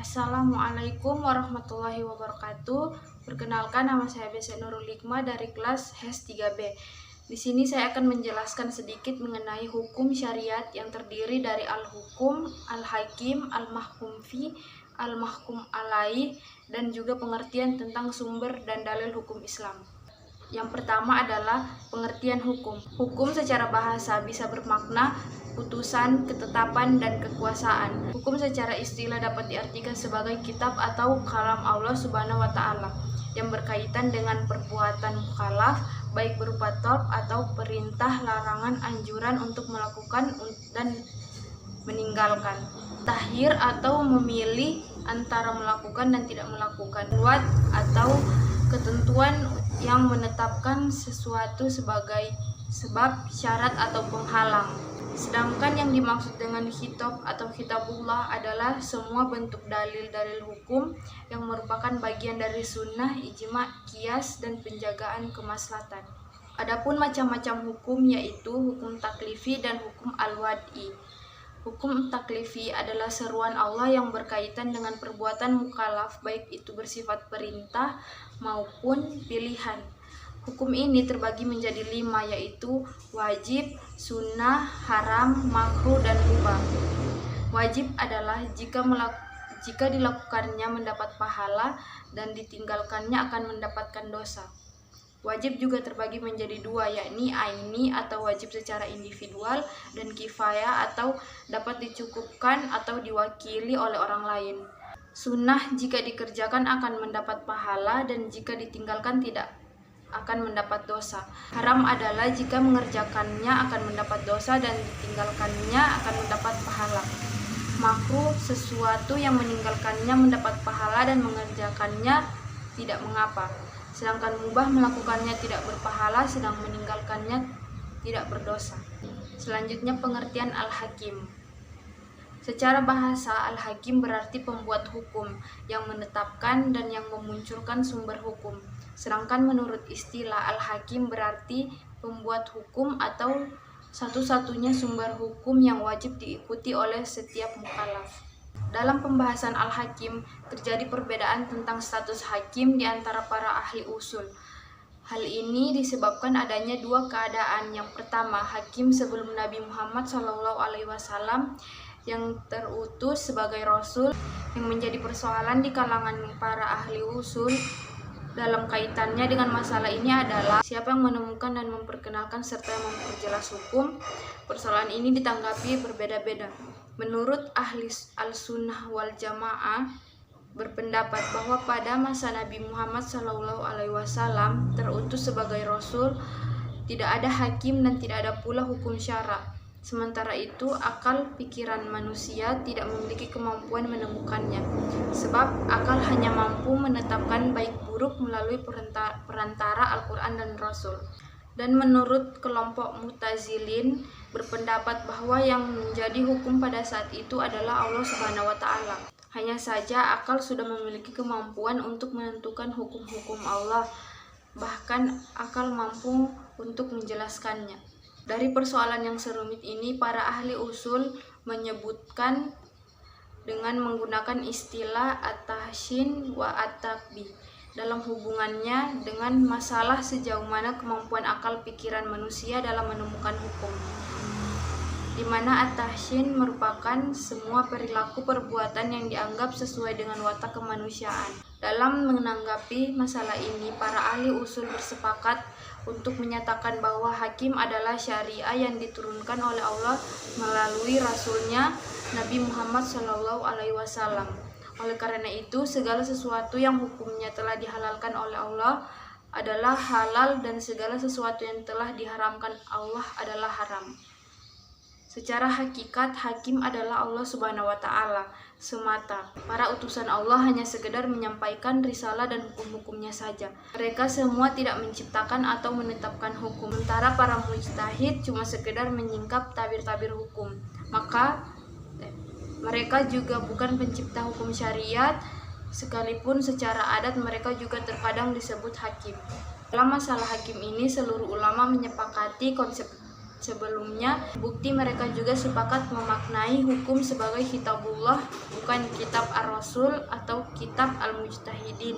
Assalamualaikum warahmatullahi wabarakatuh. Perkenalkan, nama saya Bese Nurul Hikmah dari kelas HES 3B. Di sini saya akan menjelaskan sedikit mengenai hukum syariat yang terdiri dari al-hukum, al-hakim, al-mahkum fi, al-mahkum alaih, dan juga pengertian tentang sumber dan dalil hukum Islam. Yang pertama adalah pengertian hukum. Hukum secara bahasa bisa bermakna putusan, ketetapan, dan kekuasaan. Hukum secara istilah dapat diartikan sebagai kitab atau kalam Allah Subhanahu wa Ta'ala yang berkaitan dengan perbuatan mukallaf, baik berupa talab atau perintah, larangan, anjuran untuk melakukan dan meninggalkan, takhir atau memilih antara melakukan dan tidak melakukan, buat atau ketentuan yang menetapkan sesuatu sebagai sebab, syarat, atau penghalang. Sedangkan yang dimaksud dengan khitab atau kitabullah adalah semua bentuk dalil-dalil hukum yang merupakan bagian dari sunnah, ijma, qiyas, dan penjagaan kemaslahatan. Adapun macam-macam hukum yaitu hukum taklifi dan hukum al-wad'i. Hukum taklifi adalah seruan Allah yang berkaitan dengan perbuatan mukallaf, baik itu bersifat perintah maupun pilihan. Hukum ini terbagi menjadi 5, yaitu wajib, sunnah, haram, makruh, dan mubah. Wajib adalah jika dilakukannya mendapat pahala dan ditinggalkannya akan mendapatkan dosa. Wajib juga terbagi menjadi 2, yakni aini atau wajib secara individual, dan kifayah atau dapat dicukupkan atau diwakili oleh orang lain. Sunnah jika dikerjakan akan mendapat pahala dan jika ditinggalkan tidak akan mendapat dosa. Haram adalah jika mengerjakannya akan mendapat dosa dan ditinggalkannya akan mendapat pahala. Makruh sesuatu yang meninggalkannya mendapat pahala dan mengerjakannya tidak mengapa. Sedangkan mubah melakukannya tidak berpahala sedang meninggalkannya tidak berdosa. Selanjutnya pengertian al-hakim. Secara bahasa, al-hakim berarti pembuat hukum yang menetapkan dan yang memunculkan sumber hukum. Sedangkan menurut istilah al-hakim berarti pembuat hukum atau satu-satunya sumber hukum yang wajib diikuti oleh setiap mukallaf. Dalam pembahasan al-hakim, terjadi perbedaan tentang status hakim di antara para ahli usul. Hal ini disebabkan adanya 2 keadaan. Yang pertama, hakim sebelum Nabi Muhammad SAW yang terutus sebagai rasul, yang menjadi persoalan di kalangan para ahli usul dalam kaitannya dengan masalah ini adalah siapa yang menemukan dan memperkenalkan serta memperjelas hukum. Persoalan ini ditanggapi berbeda-beda. Menurut ahli al-sunnah wal jamaah berpendapat bahwa pada masa Nabi Muhammad SAW terutus sebagai rasul, tidak ada hakim dan tidak ada pula hukum syara. Sementara itu, akal pikiran manusia tidak memiliki kemampuan menemukannya, sebab akal hanya mampu menetapkan baik buruk melalui perantara Al-Quran dan Rasul. Dan menurut kelompok Mu'tazilin berpendapat bahwa yang menjadi hukum pada saat itu adalah Allah Subhanahu wa Ta'ala. Hanya saja akal sudah memiliki kemampuan untuk menentukan hukum-hukum Allah, bahkan akal mampu untuk menjelaskannya. Dari persoalan yang serumit ini, para ahli usul menyebutkan dengan menggunakan istilah at-tahsin wa at-takbi dalam hubungannya dengan masalah sejauh mana kemampuan akal pikiran manusia dalam menemukan hukum, di mana at-tahsin merupakan semua perilaku perbuatan yang dianggap sesuai dengan watak kemanusiaan. Dalam menanggapi masalah ini, para ahli usul bersepakat untuk menyatakan bahwa hakim adalah syariah yang diturunkan oleh Allah melalui Rasulnya Nabi Muhammad SAW. Oleh karena itu, segala sesuatu yang hukumnya telah dihalalkan oleh Allah adalah halal dan segala sesuatu yang telah diharamkan Allah adalah haram. Secara hakikat, hakim adalah Allah Subhanahu wa Ta'ala semata. Para utusan Allah hanya sekedar menyampaikan risalah dan hukum-hukumnya saja. Mereka semua tidak menciptakan atau menetapkan hukum. Sementara para mujtahid cuma sekedar menyingkap tabir-tabir hukum. Maka mereka juga bukan pencipta hukum syariat, sekalipun secara adat mereka juga terkadang disebut hakim. Dalam masalah hakim ini, seluruh ulama menyepakati konsep sebelumnya, bukti mereka juga sepakat memaknai hukum sebagai kitabullah, bukan kitab ar-rasul atau kitab al-mujtahidin.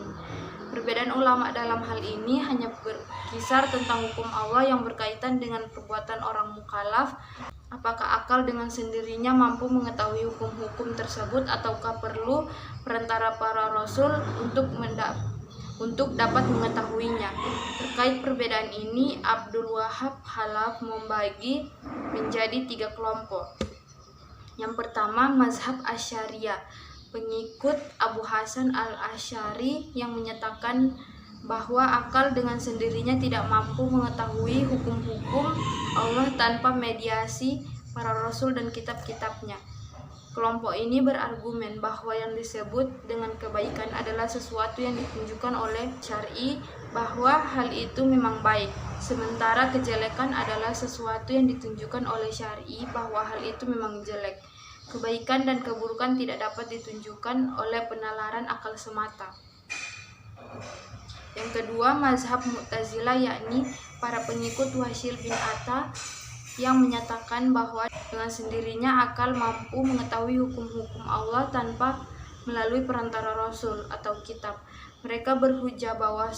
Perbedaan ulama dalam hal ini hanya berkisar tentang hukum Allah yang berkaitan dengan perbuatan orang mukallaf. Apakah akal dengan sendirinya mampu mengetahui hukum-hukum tersebut ataukah perlu perantara para rasul untuk dapat mengetahuinya. Terkait perbedaan ini, Abdul Wahab Khalaf membagi menjadi 3 kelompok. Yang pertama, mazhab Asy'ariyah, pengikut Abu Hasan al-Asy'ari yang menyatakan bahwa akal dengan sendirinya tidak mampu mengetahui hukum-hukum Allah tanpa mediasi para rasul dan kitab-kitabnya. Kelompok ini berargumen bahwa yang disebut dengan kebaikan adalah sesuatu yang ditunjukkan oleh syar'i, bahwa hal itu memang baik, sementara kejelekan adalah sesuatu yang ditunjukkan oleh syar'i, bahwa hal itu memang jelek. Kebaikan dan keburukan tidak dapat ditunjukkan oleh penalaran akal semata. Yang kedua, mazhab Mu'tazilah, yakni para pengikut Wasil bin Atta yang menyatakan bahwa dengan sendirinya akal mampu mengetahui hukum-hukum Allah tanpa melalui perantara rasul atau kitab. Mereka berhujah bahwa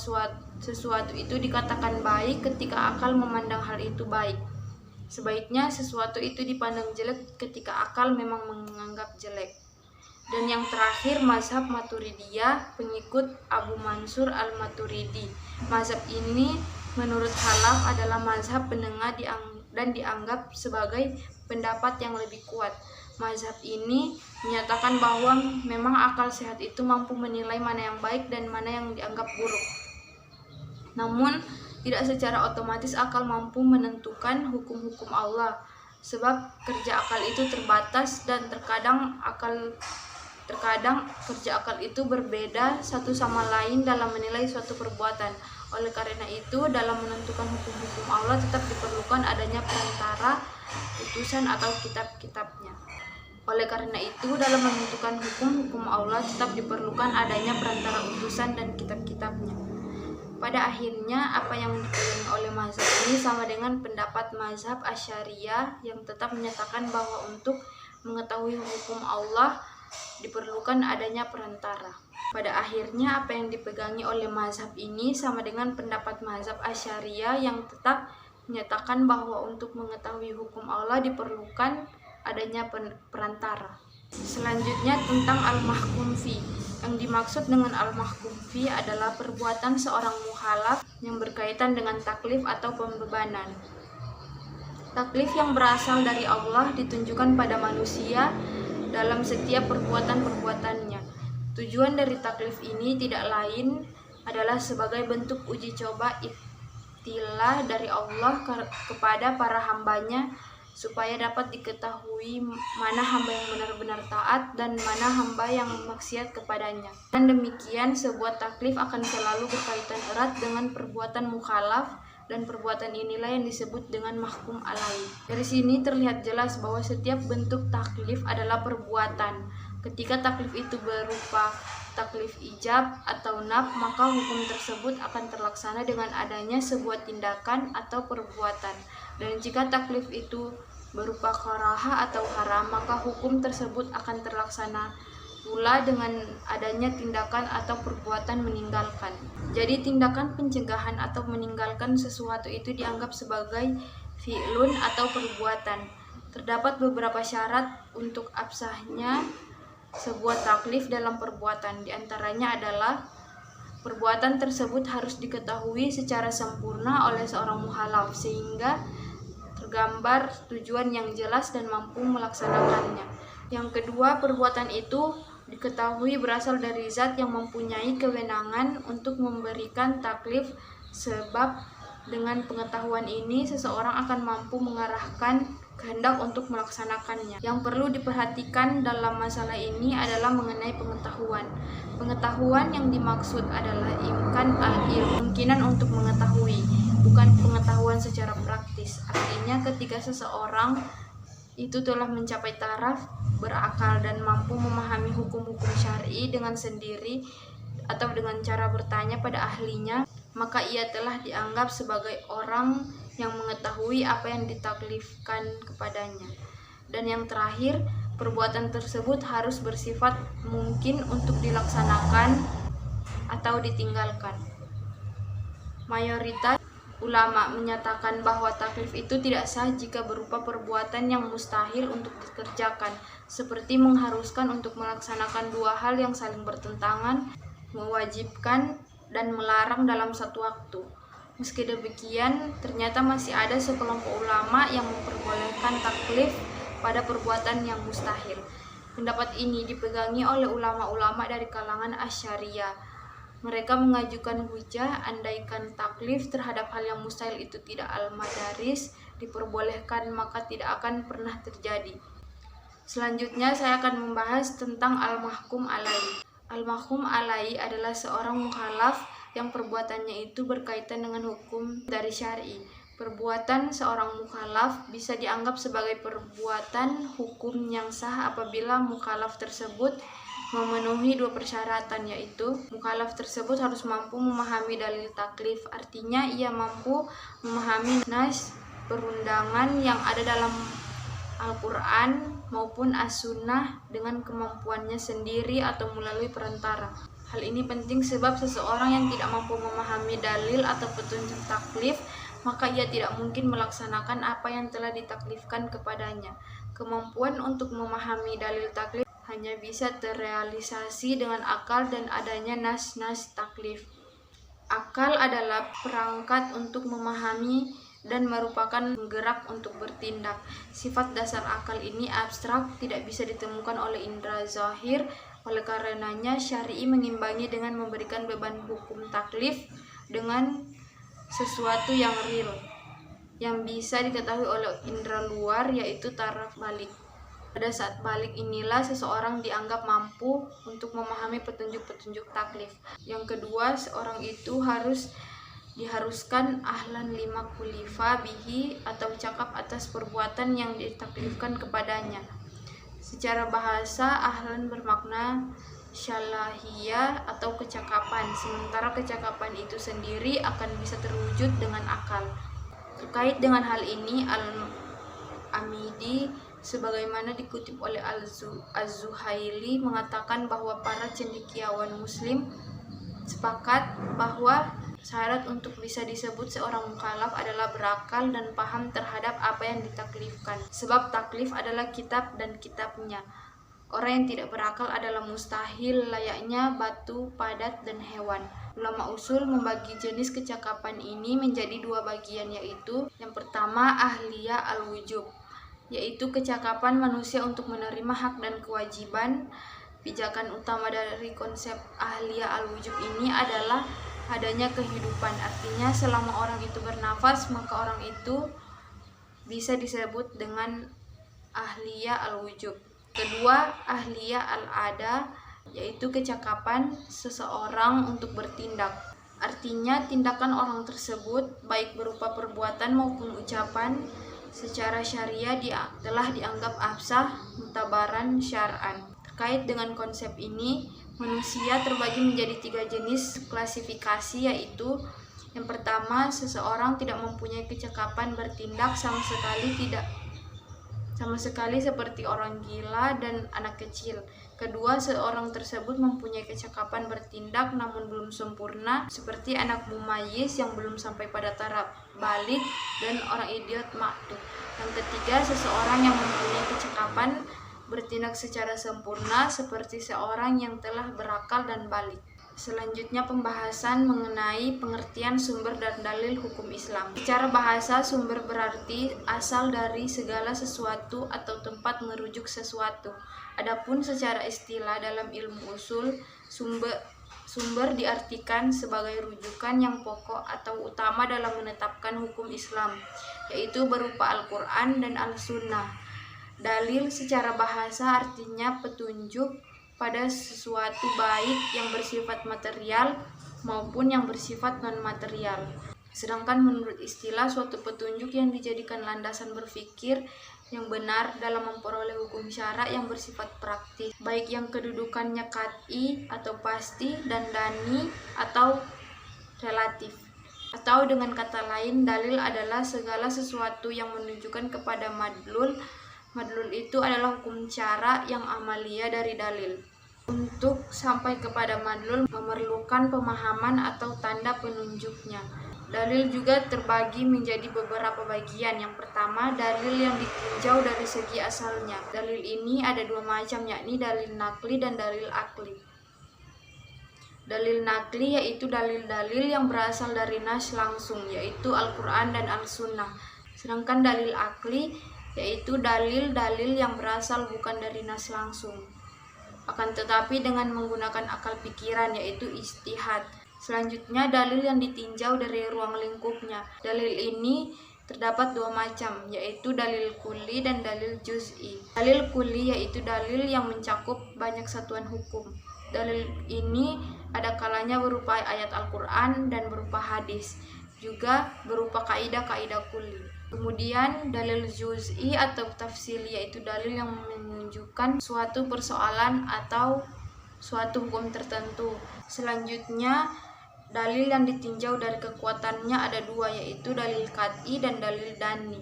sesuatu itu dikatakan baik ketika akal memandang hal itu baik. Sebaiknya sesuatu itu dipandang jelek ketika akal memang menganggap jelek. Dan yang terakhir, mazhab Maturidiyah, pengikut Abu Mansur al-Maturidi. Mazhab ini menurut Khalaf adalah mazhab penengah dan dianggap sebagai pendapat yang lebih kuat. Mazhab ini menyatakan bahwa memang akal sehat itu mampu menilai mana yang baik dan mana yang dianggap buruk. Namun, tidak secara otomatis akal mampu menentukan hukum-hukum Allah, sebab kerja akal itu terbatas dan terkadang kerja akal itu berbeda satu sama lain dalam menilai suatu perbuatan. Oleh karena itu, dalam menentukan hukum-hukum Allah tetap diperlukan adanya perantara, utusan atau kitab-kitabnya. Oleh karena itu, dalam menentukan hukum-hukum Allah tetap diperlukan adanya perantara, utusan dan kitab-kitabnya. Pada akhirnya, apa yang dipegang oleh mazhab ini sama dengan pendapat mazhab Asy'ariyah yang tetap menyatakan bahwa untuk mengetahui hukum Allah diperlukan adanya perantara. Pada akhirnya, apa yang dipegangi oleh mazhab ini sama dengan pendapat mazhab Asy'ariyah yang tetap menyatakan bahwa untuk mengetahui hukum Allah diperlukan adanya perantara. Selanjutnya tentang al-mahkum fi. Yang dimaksud dengan al-mahkum fi adalah perbuatan seorang mukhalaf yang berkaitan dengan taklif atau pembebanan. Taklif yang berasal dari Allah ditunjukkan pada manusia dalam setiap perbuatan-perbuatannya. Tujuan dari taklif ini tidak lain adalah sebagai bentuk uji coba ibtilah dari Allah kepada para hambanya, supaya dapat diketahui mana hamba yang benar-benar taat dan mana hamba yang maksiat kepadanya. Dan demikian, sebuah taklif akan selalu berkaitan erat dengan perbuatan mukhalaf, dan perbuatan inilah yang disebut dengan mahkum alaih. Dari sini terlihat jelas bahwa setiap bentuk taklif adalah perbuatan. Ketika taklif itu berupa taklif ijab atau naf, maka hukum tersebut akan terlaksana dengan adanya sebuah tindakan atau perbuatan. Dan jika taklif itu berupa karaha atau haram, maka hukum tersebut akan terlaksana pula dengan adanya tindakan atau perbuatan meninggalkan. Jadi tindakan pencegahan atau meninggalkan sesuatu itu dianggap sebagai fi'lun atau perbuatan. Terdapat beberapa syarat untuk absahnya sebuah taklif dalam perbuatan. Di antaranya adalah perbuatan tersebut harus diketahui secara sempurna oleh seorang mukhalaf sehingga tergambar tujuan yang jelas dan mampu melaksanakannya. Yang kedua, perbuatan itu diketahui berasal dari zat yang mempunyai kewenangan untuk memberikan taklif, sebab dengan pengetahuan ini seseorang akan mampu mengarahkan kehendak untuk melaksanakannya. Yang perlu diperhatikan dalam masalah ini adalah mengenai pengetahuan. Pengetahuan yang dimaksud adalah imkan al-ilm, kemungkinan untuk mengetahui, bukan pengetahuan secara praktis. Artinya ketika seseorang itu telah mencapai taraf berakal dan mampu memahami hukum-hukum syar'i dengan sendiri atau dengan cara bertanya pada ahlinya, maka ia telah dianggap sebagai orang yang mengetahui apa yang ditaklifkan kepadanya. Dan yang terakhir, perbuatan tersebut harus bersifat mungkin untuk dilaksanakan atau ditinggalkan. Mayoritas ulama menyatakan bahwa taklif itu tidak sah jika berupa perbuatan yang mustahil untuk dikerjakan, seperti mengharuskan untuk melaksanakan dua hal yang saling bertentangan, mewajibkan dan melarang dalam satu waktu. Meski demikian, ternyata masih ada sekelompok ulama yang memperbolehkan taklif pada perbuatan yang mustahil. Pendapat ini dipegangi oleh ulama-ulama dari kalangan Asy'ariyah. Mereka mengajukan hujah andaikan taklif terhadap hal yang mustahil itu tidak al-madaris diperbolehkan, maka tidak akan pernah terjadi. Selanjutnya saya akan membahas tentang al-mahkum alaihi. Al-mahkum alaihi adalah seorang mukhalaf yang perbuatannya itu berkaitan dengan hukum dari syar'i. Perbuatan seorang mukhalaf bisa dianggap sebagai perbuatan hukum yang sah apabila mukhalaf tersebut memenuhi dua persyaratan, yaitu mukhalaf tersebut harus mampu memahami dalil taklif, artinya ia mampu memahami nas perundangan yang ada dalam Al-Quran maupun As-Sunnah dengan kemampuannya sendiri atau melalui perantara. Hal ini penting sebab seseorang yang tidak mampu memahami dalil atau petunjuk taklif, maka ia tidak mungkin melaksanakan apa yang telah ditaklifkan kepadanya. Kemampuan untuk memahami dalil taklif hanya bisa terrealisasi dengan akal dan adanya nas-nas taklif. Akal adalah perangkat untuk memahami dan merupakan penggerak untuk bertindak. Sifat dasar akal ini abstrak, tidak bisa ditemukan oleh indera zahir. Oleh karenanya syar'i mengimbangi dengan memberikan beban hukum taklif dengan sesuatu yang real, yang bisa diketahui oleh indera luar, yaitu taraf balik. Pada saat balik inilah seseorang dianggap mampu untuk memahami petunjuk-petunjuk taklif. Yang kedua, seorang itu diharuskan ahlan lima kulifa bihi, atau cakap atas perbuatan yang ditaklifkan kepadanya. Secara bahasa, ahlan bermakna syalahiyah atau kecakapan, sementara kecakapan itu sendiri akan bisa terwujud dengan akal. Terkait dengan hal ini, Al-Amidi sebagaimana dikutip oleh Az-Zuhaili mengatakan bahwa para cendekiawan muslim sepakat bahwa syarat untuk bisa disebut seorang mukhalaf adalah berakal dan paham terhadap apa yang ditaklifkan. Sebab taklif adalah kitab dan kitabnya. Orang yang tidak berakal adalah mustahil, layaknya batu, padat, dan hewan. Ulama usul membagi jenis kecakapan ini menjadi dua bagian, yaitu yang pertama ahliyah al-wujub, yaitu kecakapan manusia untuk menerima hak dan kewajiban. Pijakan utama dari konsep ahliyah al-wujub ini adalah adanya kehidupan, artinya selama orang itu bernafas maka orang itu bisa disebut dengan ahliyah al-wujub. Kedua, ahliyah al-ada, yaitu kecakapan seseorang untuk bertindak, artinya tindakan orang tersebut baik berupa perbuatan maupun ucapan secara syariah telah dianggap absah mutabaran syar'an. Terkait dengan konsep ini, manusia terbagi menjadi tiga jenis klasifikasi, yaitu yang pertama, seseorang tidak mempunyai kecakapan bertindak sama sekali seperti orang gila dan anak kecil. Kedua, seorang tersebut mempunyai kecakapan bertindak namun belum sempurna seperti anak mumayyiz yang belum sampai pada taraf balik dan orang idiot maktuh. Yang ketiga, seseorang yang mempunyai kecakapan bertindak secara sempurna seperti seorang yang telah berakal dan balik. Selanjutnya pembahasan mengenai pengertian sumber dan dalil hukum Islam. Secara bahasa, sumber berarti asal dari segala sesuatu atau tempat merujuk sesuatu. Adapun secara istilah dalam ilmu usul, sumber diartikan sebagai rujukan yang pokok atau utama dalam menetapkan hukum Islam, yaitu berupa Al-Quran dan Al-Sunnah. Dalil secara bahasa artinya petunjuk pada sesuatu baik yang bersifat material maupun yang bersifat non-material. Sedangkan menurut istilah, suatu petunjuk yang dijadikan landasan berpikir yang benar dalam memperoleh hukum syara yang bersifat praktis, baik yang kedudukannya qat'i atau pasti dan dani atau relatif. Atau dengan kata lain, dalil adalah segala sesuatu yang menunjukkan kepada madlul. Madlul itu adalah hukum cara yang amalia dari dalil. Untuk sampai kepada madlul memerlukan pemahaman atau tanda penunjuknya. Dalil juga terbagi menjadi beberapa bagian. Yang pertama, dalil yang ditinjau dari segi asalnya. Dalil ini ada dua macam, yakni dalil nakli dan dalil akli. Dalil nakli yaitu dalil-dalil yang berasal dari nas langsung, yaitu Al-Quran dan Al-Sunnah. Sedangkan dalil akli yaitu dalil-dalil yang berasal bukan dari nas langsung, akan tetapi dengan menggunakan akal pikiran, yaitu ijtihad. Selanjutnya, dalil yang ditinjau dari ruang lingkupnya. Dalil ini terdapat dua macam, yaitu dalil kulli dan dalil juz'i. Dalil kulli yaitu dalil yang mencakup banyak satuan hukum. Dalil ini ada kalanya berupa ayat Al-Quran dan berupa hadis, juga berupa kaidah-kaidah kulli. Kemudian dalil juz'i atau tafsili yaitu dalil yang menunjukkan suatu persoalan atau suatu hukum tertentu. Selanjutnya, dalil yang ditinjau dari kekuatannya ada dua, yaitu dalil qat'i dan dalil dani.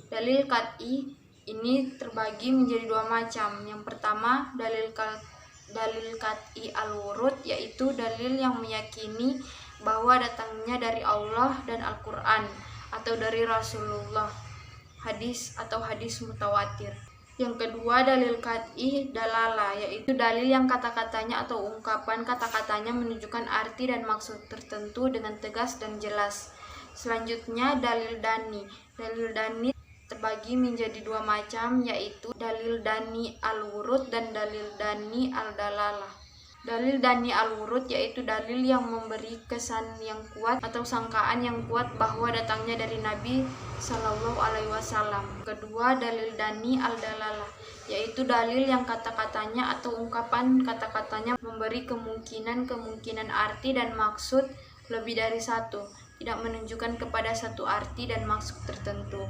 Dalil qat'i ini terbagi menjadi dua macam. Yang pertama, dalil qat'i al-wurud, yaitu dalil yang meyakini bahwa datangnya dari Allah dan Al-Quran atau dari Rasulullah, hadis atau hadis mutawatir. Yang kedua, dalil qat'i dalalah, yaitu dalil yang kata-katanya atau ungkapan kata-katanya menunjukkan arti dan maksud tertentu dengan tegas dan jelas. Selanjutnya, dalil dani. Dalil dani terbagi menjadi dua macam, yaitu dalil dani al-wurud dan dalil dani al-dalalah. Dalil dani al-wurud yaitu dalil yang memberi kesan yang kuat atau sangkaan yang kuat bahwa datangnya dari Nabi Shallallahu Alaihi Wasallam. Kedua, dalil dani al-dalalah yaitu dalil yang kata-katanya atau ungkapan kata-katanya memberi kemungkinan arti dan maksud lebih dari satu, tidak menunjukkan kepada satu arti dan maksud tertentu.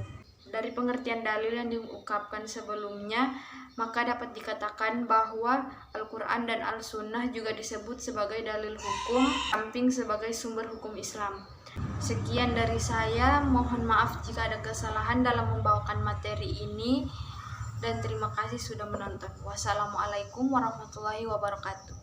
Dari pengertian dalil yang diungkapkan sebelumnya, maka dapat dikatakan bahwa Al-Quran dan Al-Sunnah juga disebut sebagai dalil hukum, samping sebagai sumber hukum Islam. Sekian dari saya, mohon maaf jika ada kesalahan dalam membawakan materi ini, dan terima kasih sudah menonton. Wassalamualaikum warahmatullahi wabarakatuh.